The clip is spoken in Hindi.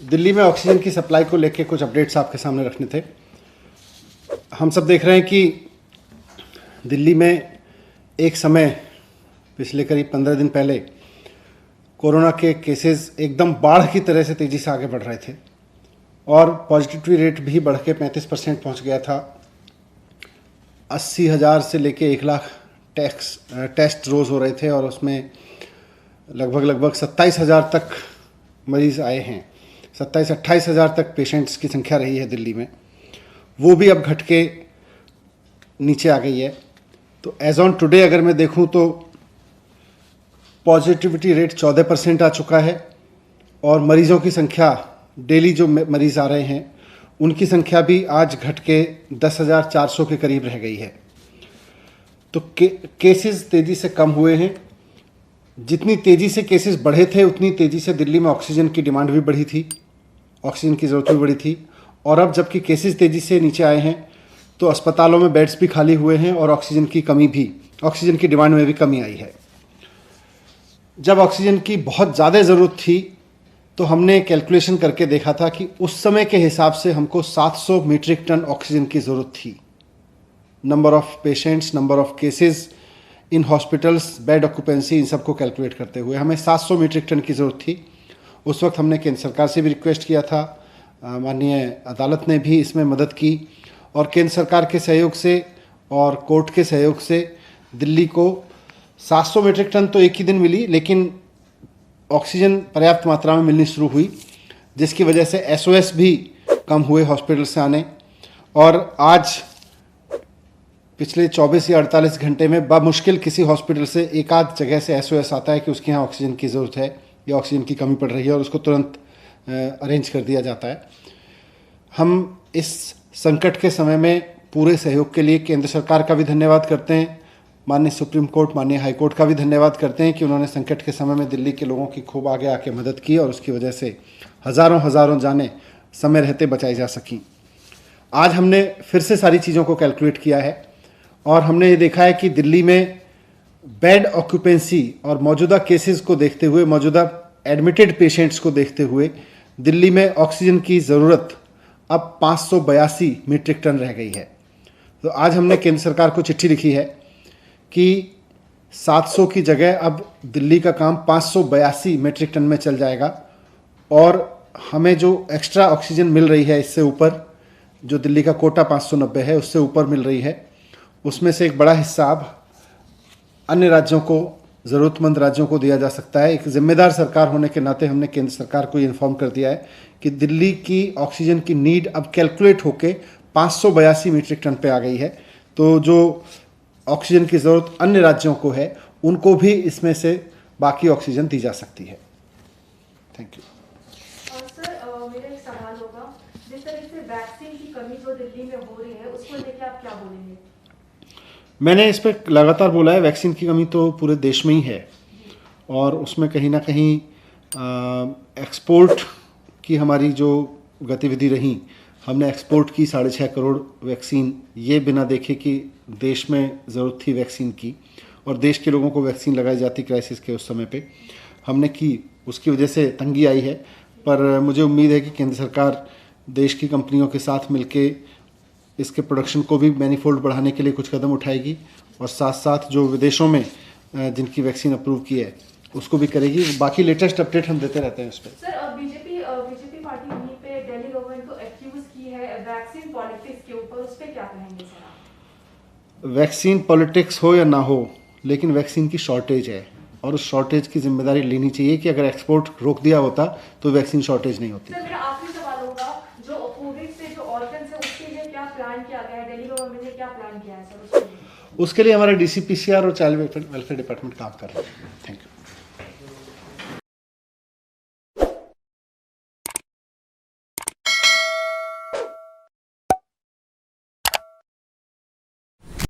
दिल्ली में ऑक्सीजन की सप्लाई को लेकर कुछ अपडेट्स आपके सामने रखने थे। हम सब देख रहे हैं कि दिल्ली में एक समय पिछले करीब 15 दिन पहले कोरोना के केसेस एकदम बाढ़ की तरह से तेज़ी से आगे बढ़ रहे थे और पॉजिटिविटी रेट भी बढ़ के 35% पहुँच गया था। 80,000 से लेके 1 लाख टेस्ट रोज़ हो रहे थे और उसमें लगभग 27,000 तक मरीज़ आए हैं। 27-28,000 तक पेशेंट्स की संख्या रही है दिल्ली में, वो भी अब घट के नीचे आ गई है। तो एज ऑन टुडे अगर मैं देखूं तो पॉजिटिविटी रेट 14% आ चुका है और मरीज़ों की संख्या, डेली जो मरीज़ आ रहे हैं उनकी संख्या भी आज घट के 10,400 के करीब रह गई है। तो केसेस तेज़ी से कम हुए हैं। जितनी तेज़ी से केसेस बढ़े थे उतनी तेज़ी से दिल्ली में ऑक्सीजन की डिमांड भी बढ़ी थी, ऑक्सीजन की ज़रूरत भी बढ़ी थी। और अब जबकि केसेस तेज़ी से नीचे आए हैं तो अस्पतालों में बेड्स भी खाली हुए हैं और ऑक्सीजन की डिमांड में भी कमी आई है। जब ऑक्सीजन की बहुत ज़्यादा ज़रूरत थी तो हमने कैलकुलेशन करके देखा था कि उस समय के हिसाब से हमको 700 मीट्रिक टन ऑक्सीजन की ज़रूरत थी। Number of patients, number of cases in hospitals, bed occupancy, इन सबको कैलकुलेट करते हुए हमें 700 मीट्रिक टन की ज़रूरत थी। उस वक्त हमने केंद्र सरकार से भी रिक्वेस्ट किया था, माननीय अदालत ने भी इसमें मदद की और केंद्र सरकार के सहयोग से और कोर्ट के सहयोग से दिल्ली को 700 मीट्रिक टन तो एक ही दिन मिली, लेकिन ऑक्सीजन पर्याप्त मात्रा में मिलनी शुरू हुई, जिसकी वजह से एसओएस भी कम हुए हॉस्पिटल से आने। और आज पिछले 24 या 48 घंटे में बामुश्किल किसी हॉस्पिटल से एक आध जगह से एसओएस आता है कि उसके यहाँ ऑक्सीजन की ज़रूरत है या ऑक्सीजन की कमी पड़ रही है और उसको तुरंत अरेंज कर दिया जाता है। हम इस संकट के समय में पूरे सहयोग के लिए केंद्र सरकार का भी धन्यवाद करते हैं, माननीय सुप्रीम कोर्ट, माननीय हाई कोर्ट का भी धन्यवाद करते हैं कि उन्होंने संकट के समय में दिल्ली के लोगों की खूब आगे आके मदद की और उसकी वजह से हज़ारों जानें समय रहते बचाई जा सकीं। आज हमने फिर से सारी चीज़ों को कैलकुलेट किया है और हमने ये देखा है कि दिल्ली में बेड ऑक्यूपेंसी और मौजूदा केसेस को देखते हुए, मौजूदा एडमिटेड पेशेंट्स को देखते हुए दिल्ली में ऑक्सीजन की ज़रूरत अब 582 मीट्रिक टन रह गई है। तो आज हमने केंद्र सरकार को चिट्ठी लिखी है कि 700 की जगह अब दिल्ली का काम 582 मीट्रिक टन में चल जाएगा और हमें जो एक्स्ट्रा ऑक्सीजन मिल रही है इससे ऊपर, जो दिल्ली का कोटा 590 है उससे ऊपर मिल रही है, उसमें से एक बड़ा हिस्सा अब अन्य राज्यों को, ज़रूरतमंद राज्यों को दिया जा सकता है। एक जिम्मेदार सरकार होने के नाते हमने केंद्र सरकार को ये इन्फॉर्म कर दिया है कि दिल्ली की ऑक्सीजन की नीड अब कैलकुलेट होके 582 मीट्रिक टन पे आ गई है। तो जो ऑक्सीजन की ज़रूरत अन्य राज्यों को है उनको भी इसमें से बाकी ऑक्सीजन दी जा सकती है। Thank you. सर, मेरा एक सवाल होगा, जिस तरह से वैक्सीन की कमी जो दिल्ली में हो रही है उसको लेकर आप क्या बोलेंगे? मैंने इस पर लगातार बोला है, वैक्सीन की कमी तो पूरे देश में ही है और उसमें कहीं ना कहीं एक्सपोर्ट की हमारी जो गतिविधि रही, हमने एक्सपोर्ट की 6.5 करोड़ वैक्सीन, ये बिना देखे कि देश में ज़रूरत थी वैक्सीन की और देश के लोगों को वैक्सीन लगाई जाती क्राइसिस के उस समय पे हमने की, उसकी वजह से तंगी आई है। पर मुझे उम्मीद है कि केंद्र सरकार देश की कंपनियों के साथ मिलके इसके प्रोडक्शन को भी मैनीफोल्ड बढ़ाने के लिए कुछ कदम उठाएगी और साथ साथ जो विदेशों में जिनकी वैक्सीन अप्रूव की है उसको भी करेगी। बाकी लेटेस्ट अपडेट हम देते रहते हैं उस पर। सर, बीजेपी पार्टी वहीं पे दिल्ली गवर्नमेंट को एक्यूज की है वैक्सीन पॉलिटिक्स के ऊपर, उस पर क्या कहेंगे सर आप? वैक्सीन पॉलिटिक्स हो या ना हो, लेकिन वैक्सीन की शॉर्टेज है और उस शॉर्टेज की जिम्मेदारी लेनी चाहिए कि अगर एक्सपोर्ट रोक दिया होता तो वैक्सीन शॉर्टेज नहीं होती। सर, मेरा आखिरी सवाल होगा, जो कोविड से जो ऑर्गन्स है उसके लिए क्या प्लान किया गया है? दिल्ली गवर्नमेंट ने क्या प्लान किया है सर उसके लिए? उसके लिए हमारे डीसीपीसीआर और चाइल्ड वेलफेयर डिपार्टमेंट काम कर रहे हैं। Thank you.